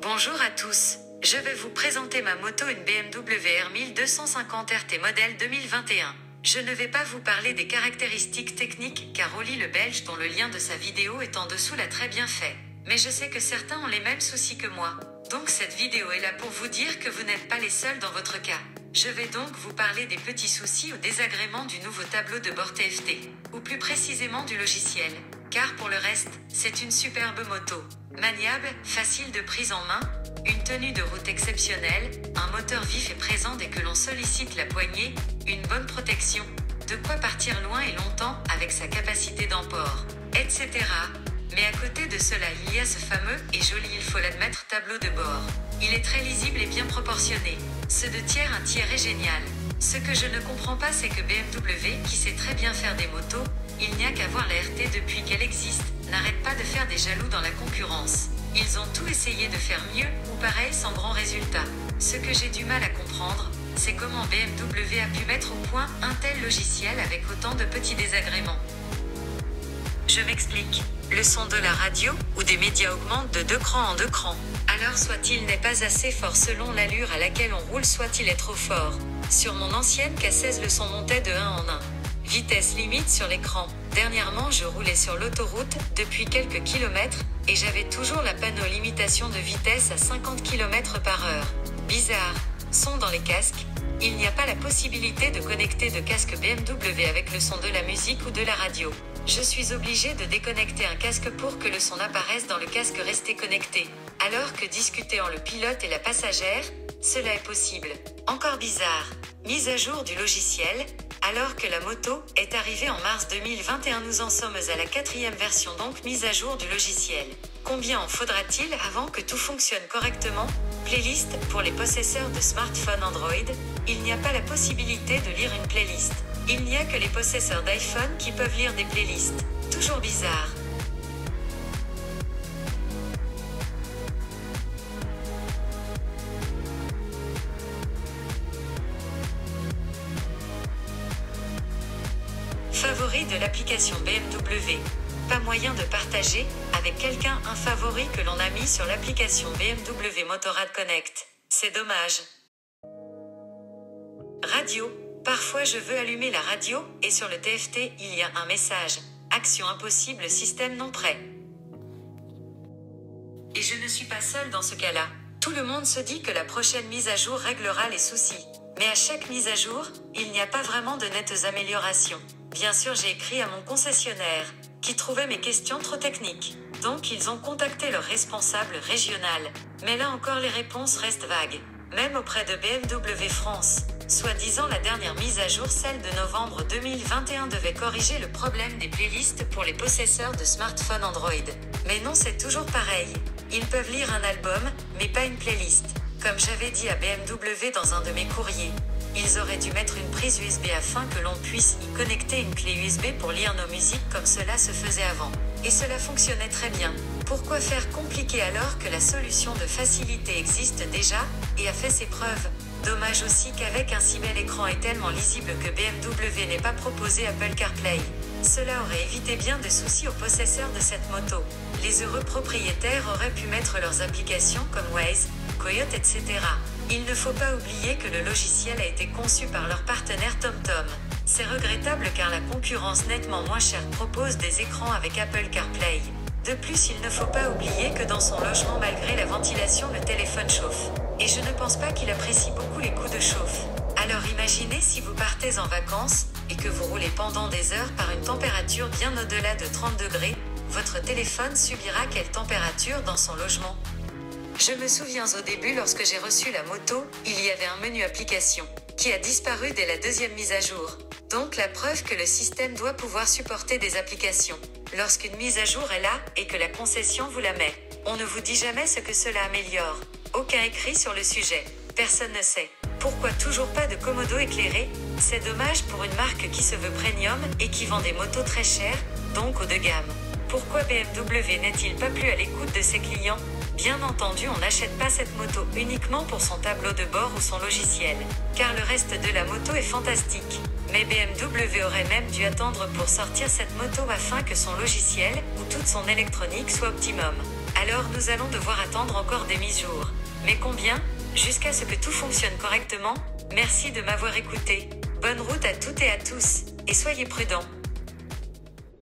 Bonjour à tous, je vais vous présenter ma moto, une BMW R1250 RT modèle 2021. Je ne vais pas vous parler des caractéristiques techniques car Oli le Belge, dont le lien de sa vidéo est en dessous, l'a très bien fait. Mais je sais que certains ont les mêmes soucis que moi. Donc cette vidéo est là pour vous dire que vous n'êtes pas les seuls dans votre cas. Je vais donc vous parler des petits soucis ou désagréments du nouveau tableau de bord TFT, ou plus précisément du logiciel. Car pour le reste, c'est une superbe moto. Maniable, facile de prise en main, une tenue de route exceptionnelle, un moteur vif et présent dès que l'on sollicite la poignée, une bonne protection, de quoi partir loin et longtemps avec sa capacité d'emport, etc. Mais à côté de cela, il y a ce fameux, et joli il faut l'admettre, tableau de bord. Il est très lisible et bien proportionné. Ce de tiers un tiers est génial. Ce que je ne comprends pas, c'est que BMW, qui sait très bien faire des motos, il n'y a qu'à voir la RT depuis qu'elle existe, n'arrête pas de faire des jaloux dans la concurrence. Ils ont tout essayé de faire mieux, ou pareil sans grand résultat. Ce que j'ai du mal à comprendre, c'est comment BMW a pu mettre au point un tel logiciel avec autant de petits désagréments. Je m'explique. Le son de la radio ou des médias augmente de 2 crans en 2 crans. Alors soit il n'est pas assez fort selon l'allure à laquelle on roule, soit il est trop fort. Sur mon ancienne K16, le son montait de 1 en 1. Vitesse limite sur l'écran. Dernièrement, je roulais sur l'autoroute depuis quelques kilomètres et j'avais toujours la panneau limitation de vitesse à 50 km/h. Bizarre. Son dans les casques. Il n'y a pas la possibilité de connecter de casque BMW avec le son de la musique ou de la radio. Je suis obligé de déconnecter un casque pour que le son apparaisse dans le casque resté connecté. Alors que discuter en le pilote et la passagère, cela est possible. Encore bizarre. Mise à jour du logiciel. Alors que la moto est arrivée en mars 2021, nous en sommes à la 4e version, donc mise à jour du logiciel. Combien en faudra-t-il avant que tout fonctionne correctement? Playlist pour les possesseurs de smartphones Android. Il n'y a pas la possibilité de lire une playlist. Il n'y a que les possesseurs d'iPhone qui peuvent lire des playlists. Toujours bizarre. Favori de l'application BMW. Pas moyen de partager avec quelqu'un un favori que l'on a mis sur l'application BMW Motorrad Connect. C'est dommage. Radio. Parfois je veux allumer la radio et sur le TFT il y a un message. Action impossible, système non prêt. Et je ne suis pas seule dans ce cas-là. Tout le monde se dit que la prochaine mise à jour réglera les soucis. Mais à chaque mise à jour, il n'y a pas vraiment de nettes améliorations. Bien sûr, j'ai écrit à mon concessionnaire, qui trouvait mes questions trop techniques. Donc ils ont contacté leur responsable régional. Mais là encore les réponses restent vagues. Même auprès de BMW France. Soi-disant la dernière mise à jour, celle de novembre 2021, devait corriger le problème des playlists pour les possesseurs de smartphones Android. Mais non, c'est toujours pareil. Ils peuvent lire un album, mais pas une playlist. Comme j'avais dit à BMW dans un de mes courriers. Ils auraient dû mettre une prise USB afin que l'on puisse y connecter une clé USB pour lire nos musiques comme cela se faisait avant. Et cela fonctionnait très bien. Pourquoi faire compliqué alors que la solution de facilité existe déjà et a fait ses preuves? Dommage aussi qu'avec un si bel écran et tellement lisible que BMW n'ait pas proposé Apple CarPlay. Cela aurait évité bien de soucis aux possesseurs de cette moto. Les heureux propriétaires auraient pu mettre leurs applications comme Waze, Coyote, etc. Il ne faut pas oublier que le logiciel a été conçu par leur partenaire TomTom. C'est regrettable car la concurrence nettement moins chère propose des écrans avec Apple CarPlay. De plus, il ne faut pas oublier que dans son logement, malgré la ventilation, le téléphone chauffe. Et je ne pense pas qu'il apprécie beaucoup les coups de chauffe. Alors imaginez si vous partez en vacances et que vous roulez pendant des heures par une température bien au-delà de 30 degrés, votre téléphone subira quelle température dans son logement? Je me souviens au début, lorsque j'ai reçu la moto, il y avait un menu application qui a disparu dès la 2e mise à jour. Donc la preuve que le système doit pouvoir supporter des applications. Lorsqu'une mise à jour est là et que la concession vous la met, on ne vous dit jamais ce que cela améliore. Aucun écrit sur le sujet. Personne ne sait. Pourquoi toujours pas de commodo éclairé? C'est dommage pour une marque qui se veut premium et qui vend des motos très chères, donc haut de gamme. Pourquoi BMW n'est-il pas plus à l'écoute de ses clients? Bien entendu, on n'achète pas cette moto uniquement pour son tableau de bord ou son logiciel, car le reste de la moto est fantastique. Mais BMW aurait même dû attendre pour sortir cette moto afin que son logiciel ou toute son électronique soit optimum. Alors nous allons devoir attendre encore des mises à jour. Mais combien? Jusqu'à ce que tout fonctionne correctement? Merci de m'avoir écouté. Bonne route à toutes et à tous, et soyez prudents.